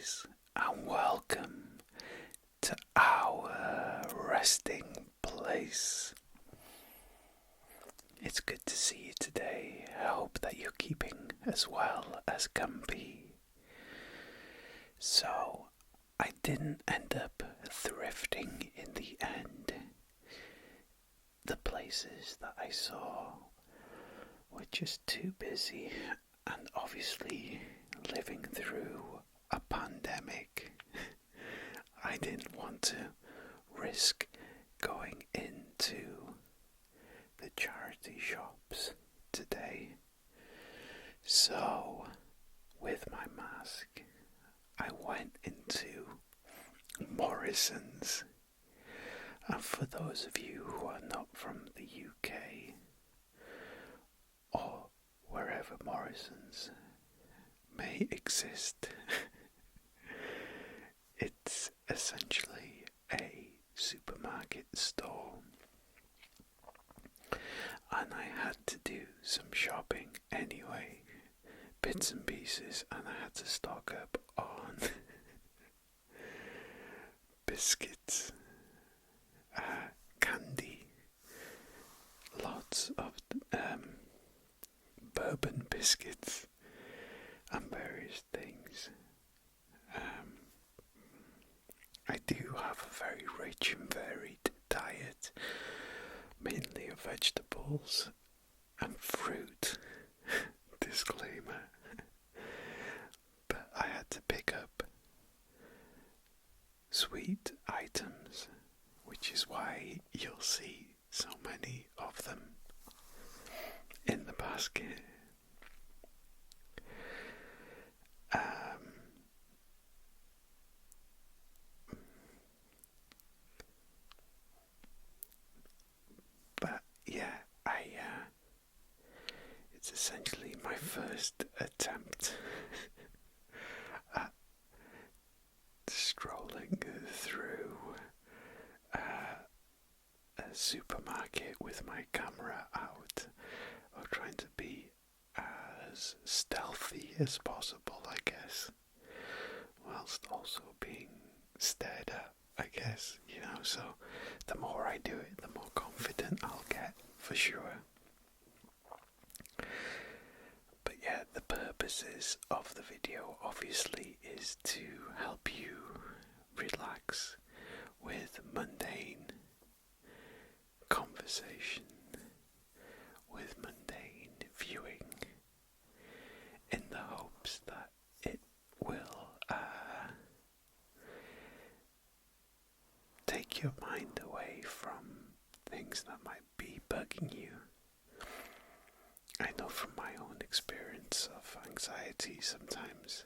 guys, and welcome to our resting place. It's good to see you today. I hope that you're keeping as well as can be. So, I didn't end up thrifting in the end. The places that I saw were just too busy, and obviously living through a pandemic, I didn't want to risk going into the charity shops today. So, with my mask, I went into Morrisons. And for those of you who are not from the UK, or wherever Morrisons may exist, it's essentially a supermarket store. And I had to do some shopping anyway, bits and pieces, and I had to stock up on biscuits, candy, lots of bourbon biscuits and various things. I do have a very rich and varied diet, mainly of vegetables and fruit. Disclaimer. But I had to pick up sweet items, which is why you'll see so many of them in the basket. But yeah, it's essentially my first attempt at strolling through a supermarket with my camera out, or trying to be as stealthy as possible, I guess, whilst also being stared at, I guess, so the more I do it, the more confident I'll get, for sure. But yeah, the purposes of the video obviously is to help you relax with mundane conversation, with mundane viewing, in the hopes that it will take your mind away from things that might be bugging you. I know from my own experience of anxiety, sometimes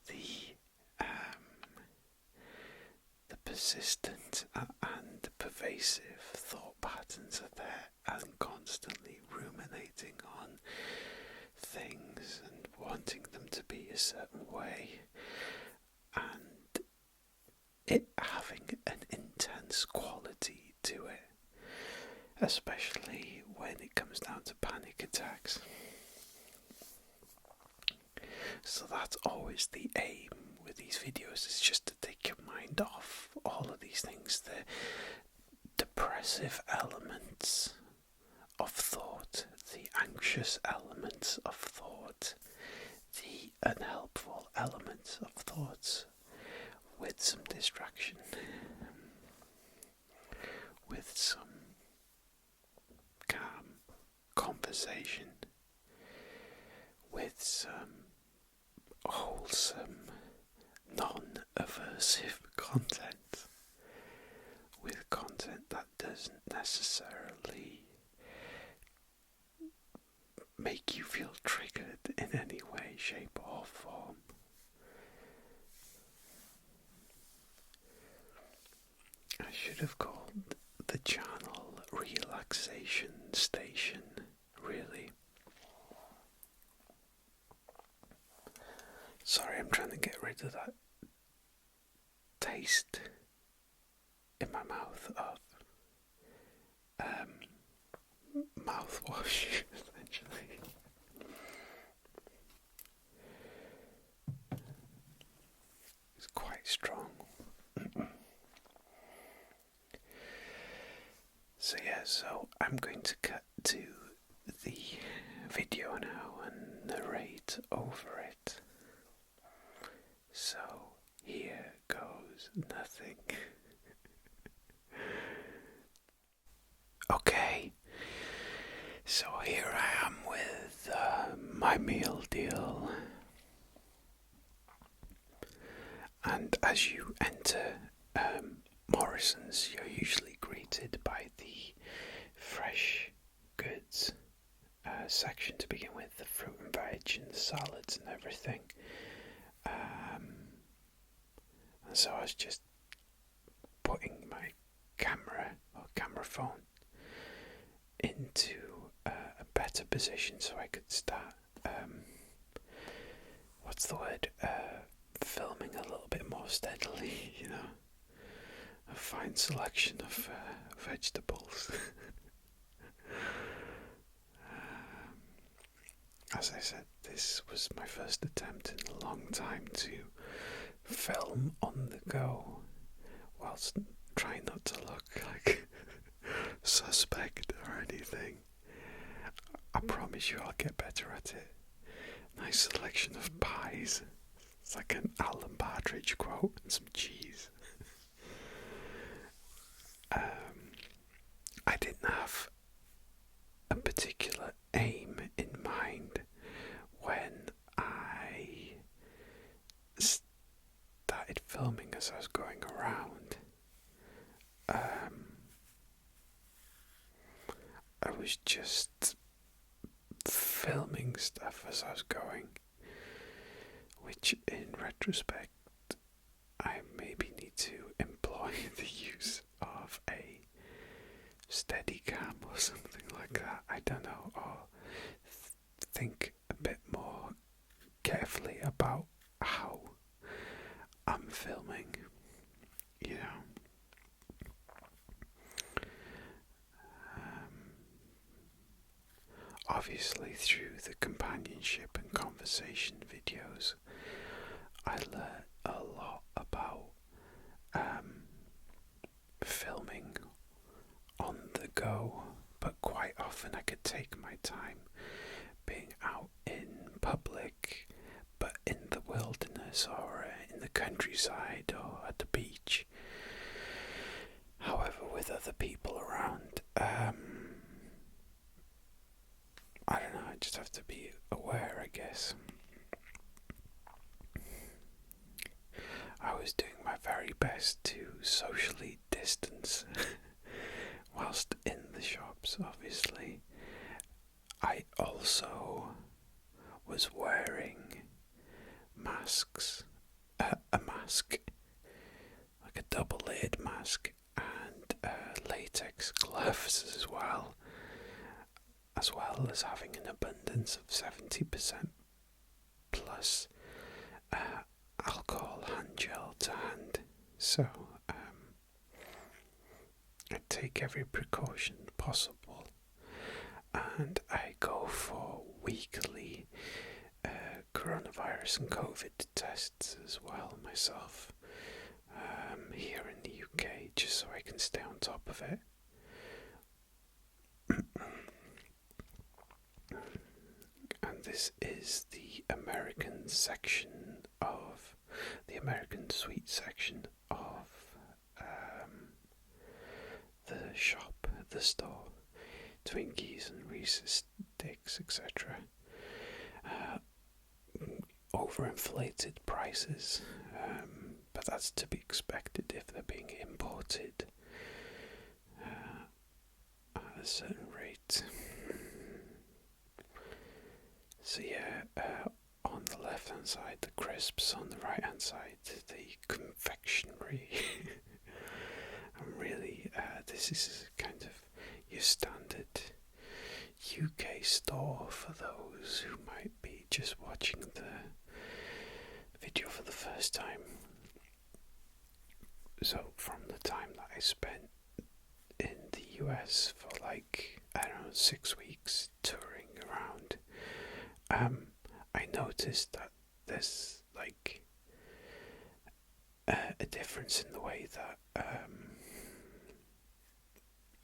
the persistent and pervasive thought patterns are there, and constantly ruminating on things and wanting them to be a certain way, and it having an intense quality to it, especially when it comes down to panic attacks. So that's always the aim with these videos, is just to take your mind off all of these things, the depressive elements of thought, the anxious elements of thought, the unhelpful elements of thoughts, with some distraction, with some calm conversation, with some wholesome, non-aversive content, with content that doesn't necessarily make you feel triggered in any way, shape or form. I should have called the channel Relaxation Station, really. Sorry, I'm trying to get rid of that taste in my mouth of mouthwash, essentially. out over it. So here goes nothing. Okay, so here I am with my meal deal. And as you enter Morrisons, you're usually greeted by the fresh goods section to begin with, the fruit and veg and the salads and everything. And so I was just putting my camera phone into a better position so I could start filming a little bit more steadily, a fine selection of vegetables. As I said, this was my first attempt in a long time to film on the go whilst trying not to look like suspect or anything. I promise you I'll get better at it. Nice selection of pies. It's like an Alan Partridge quote and some cheese. I didn't have a particular aim in mind when I started filming as I was going around. I was just filming stuff as I was going, which in retrospect I maybe need to employ the use of a Steadicam or something like that. I don't know, or think a bit more carefully about how I'm filming, Obviously through the companionship and conversation videos I learned a lot about filming on the go, but quite often I could take my time being out in public, but in the wilderness or in the countryside or at the beach. However, with other people around, I don't know, I just have to be aware, I guess. I was doing my very best to socially distance whilst in the shops, obviously. I also was wearing masks, a mask, like a double-layered mask, and latex gloves as well as having an abundance of 70% plus alcohol hand gel to hand. So I take every precaution possible, and I go for weekly coronavirus and COVID tests as well myself here in the UK, just so I can stay on top of it. And this is the American sweet section of the shop, the store. Twinkies and Reese's sticks, etc. Overinflated prices, but that's to be expected if they're being imported at a certain rate. So on the left hand side the crisps, on the right hand side the confectionery. And really this is kind of your standard UK store for those who might be just watching the video for the first time. So from the time that I spent in the US for 6 weeks touring around, I noticed that there's a difference in the way that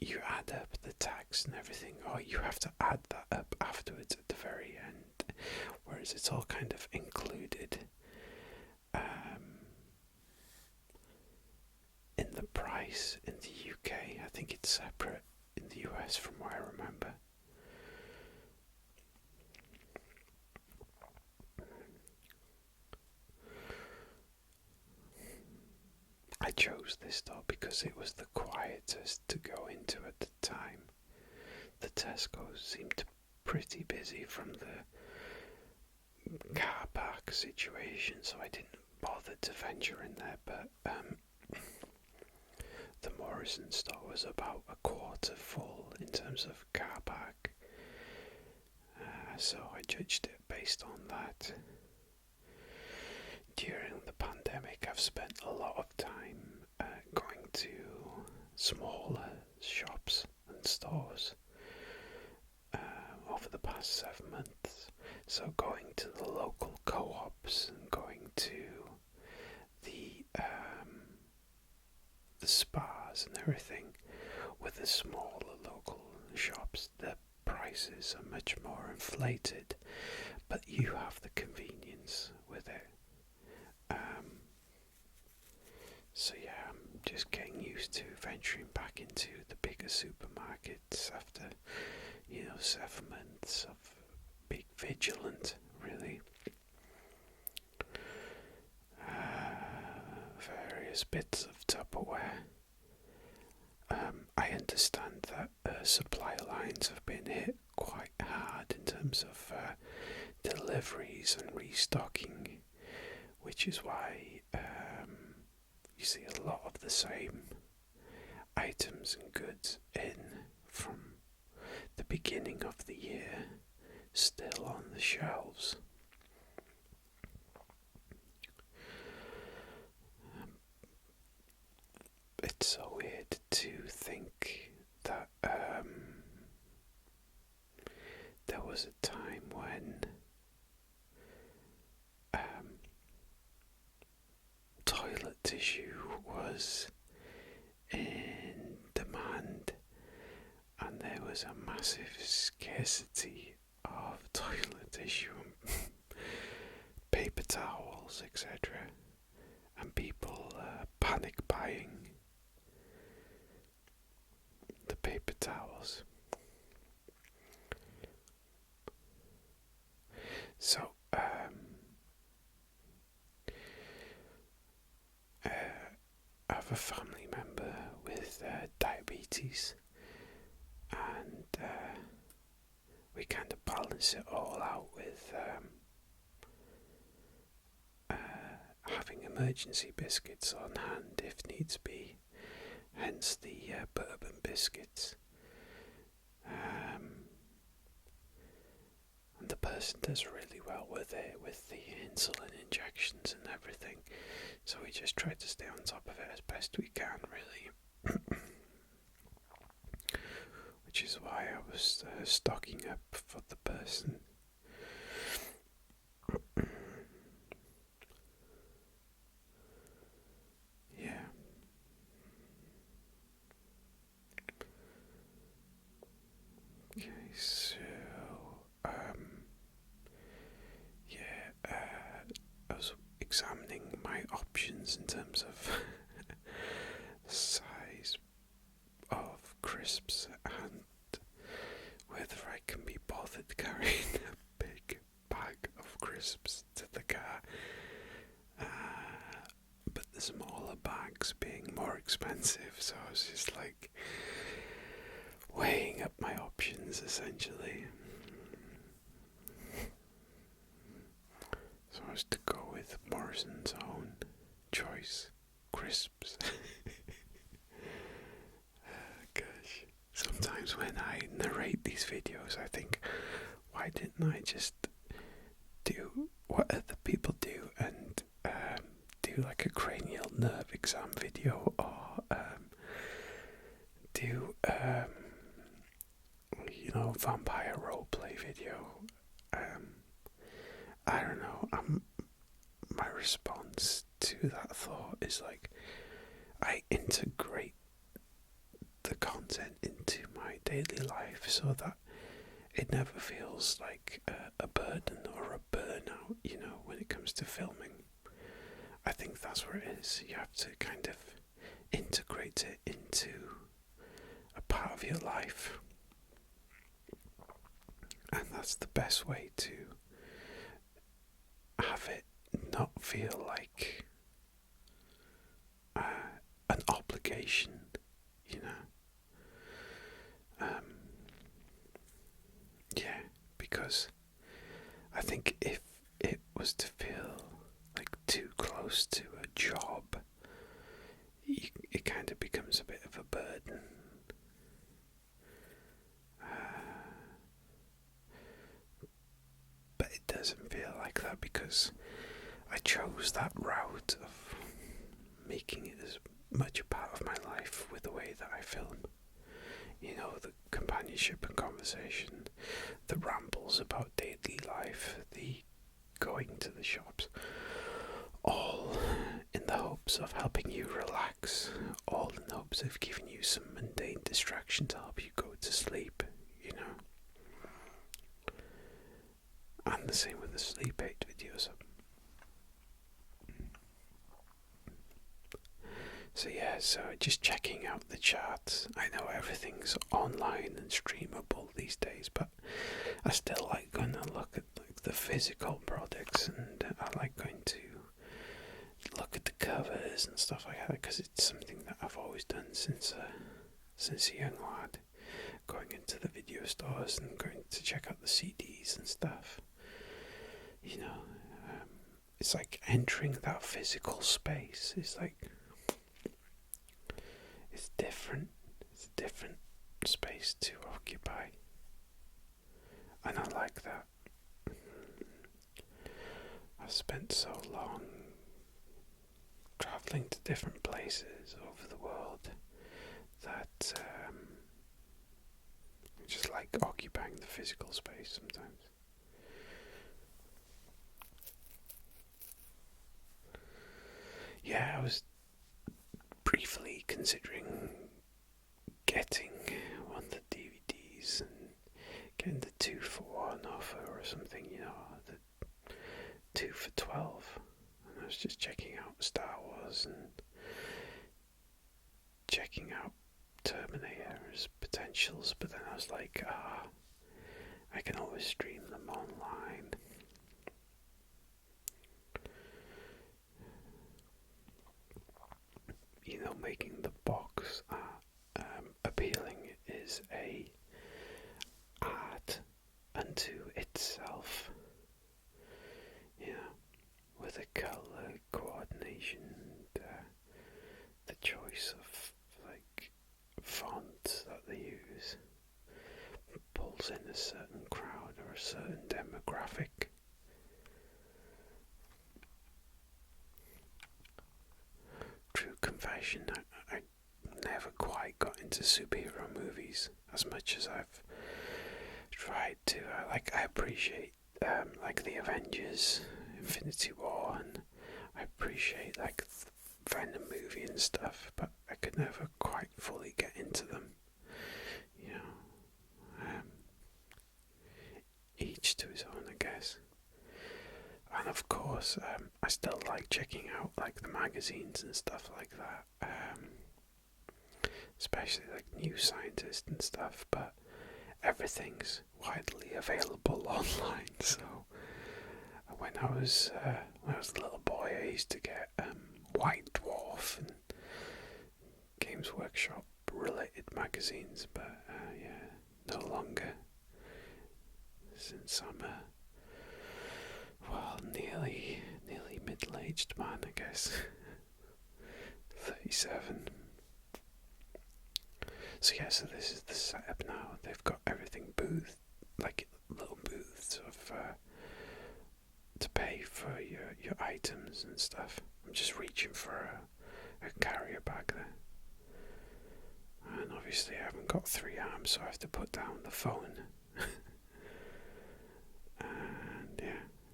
you add up the tax and everything, or you have to add that up afterwards at the very end, whereas systems, it's all kind of included in the price in the UK. I think it's separate in the US from what I remember. I chose this though because it was the quietest to go into at the time. The Tesco's seemed pretty busy from the car park situation, so I didn't bother to venture in there, but the Morrisons store was about a quarter full in terms of car park, so I judged it based on that. During the pandemic, I've spent a lot of time going to smaller shops and stores over the past 7 months. So going to the local co-ops and going to the spas and everything with the smaller local shops, the prices are much more inflated, but you have the convenience with it. So yeah, I'm just getting used to venturing back into the bigger supermarkets after 7 months of being vigilant, really. Various bits of Tupperware. I understand that supply lines have been hit quite hard in terms of deliveries and restocking, which is why you see a lot of the same items and goods in from the beginning of the year still on the shelves. It's so weird to think that there was a time when toilet tissue was in demand and there was a massive scarcity of toilet tissue and paper towels, etc., and people panic buying the paper towels. So I have a family member with diabetes, and we kind of balance it all out with having emergency biscuits on hand if needs be, hence the bourbon biscuits. And the person does really well with it, with the insulin injections and everything, so we just try to stay on top of it as best we can, really. Which is why I was stocking up for the person. Yeah. Okay, so I was examining my options in terms of size of crisps and whether I can be bothered carrying a big bag of crisps to the car, but the smaller bags being more expensive, so I was just like weighing up my options essentially. So I was to go with Morrison's own choice crisps. Gosh, sometimes when I narrate these videos I think, why didn't I just do what other people do and do like a cranial nerve exam video, or do vampire roleplay video. I don't know, my response to that thought is like, I integrate the content into my daily life so that it never feels like a burden or a burn when it comes to filming. I think that's where it is. You have to kind of integrate it into a part of your life. And that's the best way to have it not feel like an obligation, because I think if it was to feel like too close to a job, it kind of becomes a bit of a burden. But it doesn't feel like that because I chose that route of making it as much a part of my life with the way that I film. The companionship and conversation, the rambles about daily life, the going to the shops, all in the hopes of helping you relax, all in the hopes of giving you some mundane distraction to help you go to sleep, And the same with the sleep aid videos. So just checking out the charts. I know everything's online and streamable these days, but I still like going to look at the physical products, and I like going to look at the covers and stuff like that, because it's something that I've always done since a young lad, going into the video stores and going to check out the CDs and stuff. It's like entering that physical space. It's different. It's a different space to occupy, and I like that. I've spent so long travelling to different places over the world that I just like occupying the physical space sometimes. I was briefly considering getting one of the DVDs and getting the 2-for-1 offer or something, the 2 for $12. And I was just checking out Star Wars and checking out Terminator's potentials, but then I was like, I can always stream them online. Making the box appealing is a art unto itself. With the colour coordination and the choice of fonts that they use pulls in a certain crowd or a certain demographic. True confession, I never quite got into superhero movies as much as I've tried to. I appreciate the Avengers, Infinity War, and I appreciate the Venom movie and stuff, but I could never quite fully get into them. Each to his own, I guess. And of course, I still like checking out the magazines and stuff like that, especially New Scientist and stuff. But everything's widely available online. So when I was a little boy, I used to get White Dwarf and Games Workshop related magazines, but no longer, since I'm nearly middle-aged man, I guess. 37. So this is the setup now. They've got everything booth, little booths of to pay for your items and stuff. I'm just reaching for a carrier bag there. And obviously I haven't got 3 arms, so I have to put down the phone. And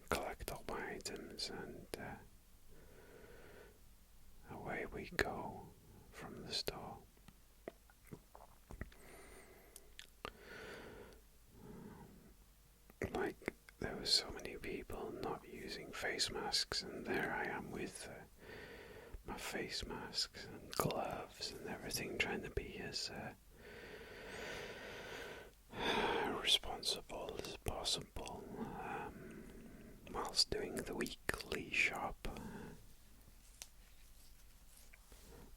collect all my items, and away we go from the store. There were so many people not using face masks, and there I am with my face masks and gloves and everything, trying to be as responsible as possible whilst doing the weekly shop.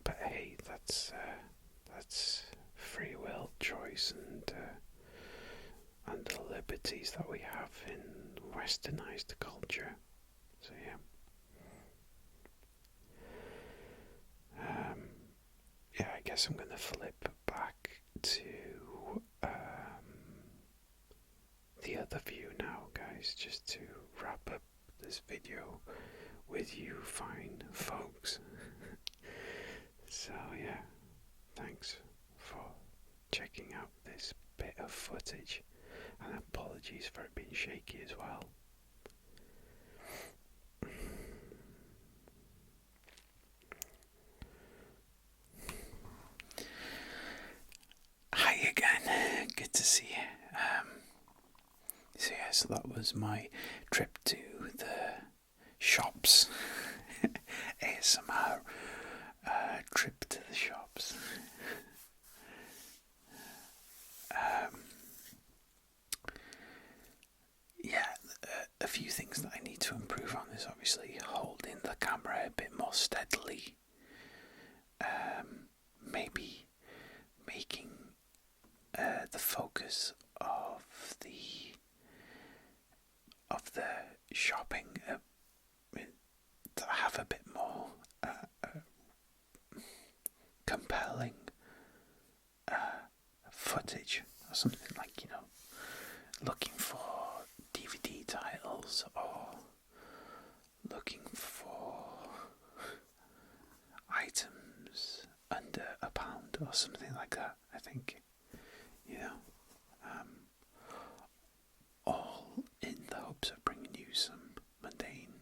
But hey, that's free will, choice, and the liberties that we have in westernized culture. So yeah, I guess I'm going to flip back to the other view now, guys, just to wrap up this video with you fine folks. So yeah, thanks for checking out this bit of footage, and apologies for it being shaky as well. Hi again, good to see you. So that was my trip to the shops. ASMR trip to the shops. A few things that I need to improve on is obviously holding the camera a bit more steadily. Maybe making the focus of the shopping to have a bit more compelling footage, or something like, looking for DVD titles or looking for items under £1 or something like that. I think, all in the hopes of bringing you some mundane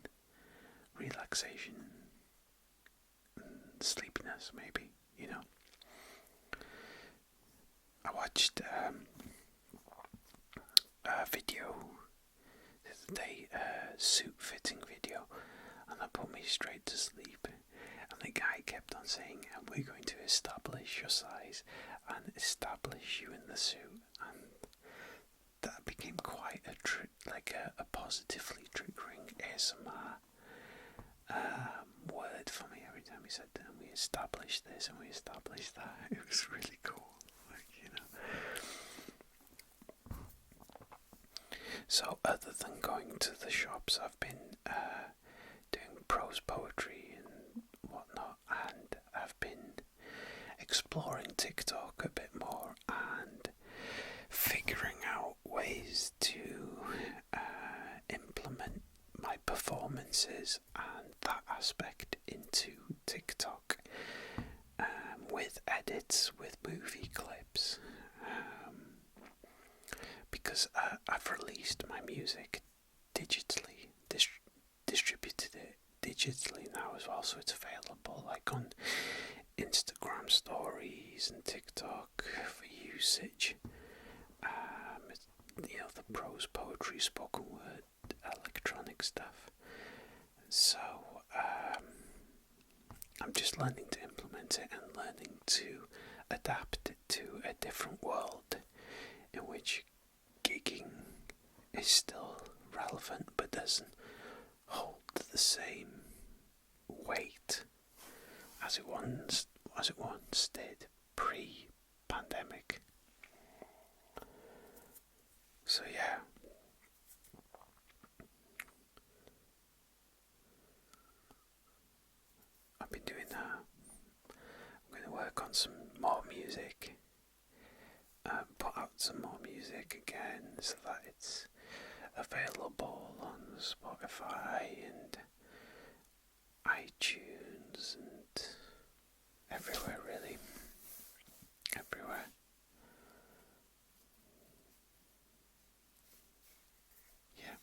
relaxation and sleepiness, maybe, I watched a video the other day, suit fitting video, and that put me straight to sleep. And the guy kept on saying, and we're going to establish your size and establish you in the suit, and that became quite a positively triggering ASMR word for me every time he said that. And we established this and we established that. It was really cool. So other than going to the shops, I've been doing prose poetry and whatnot, and I've been exploring TikTok a bit more and figuring out ways to implement my performances and that aspect into TikTok, with edits, with movie clips, because I've released my music digitally, distributed it digitally now as well, so it's available like on Instagram stories and TikTok for usage. The prose poetry, spoken word, electronic stuff. So I'm just learning to implement it and learning to adapt it to a different world in which gigging is still relevant but doesn't hold the same weight as it once did pre-pandemic. So yeah, I've been doing that. I'm going to work on some more music, put out some more music again so that it's available on Spotify and iTunes and everywhere, really. Everywhere. Yeah.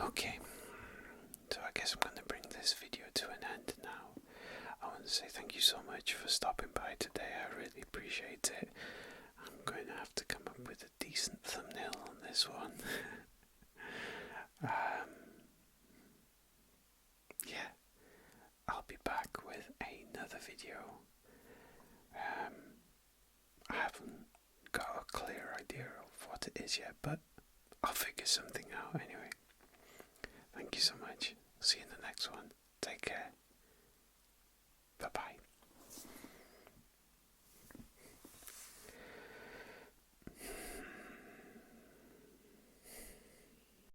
Okay. So I guess I'm going to bring this video to an end now. I want to say thank you so much for stopping by today. I really appreciate it. I'm going to have to come up with a decent thumbnail on this one. clear idea of what it is yet, but I'll figure something out anyway. Thank you so much. See you in the next one. Take care.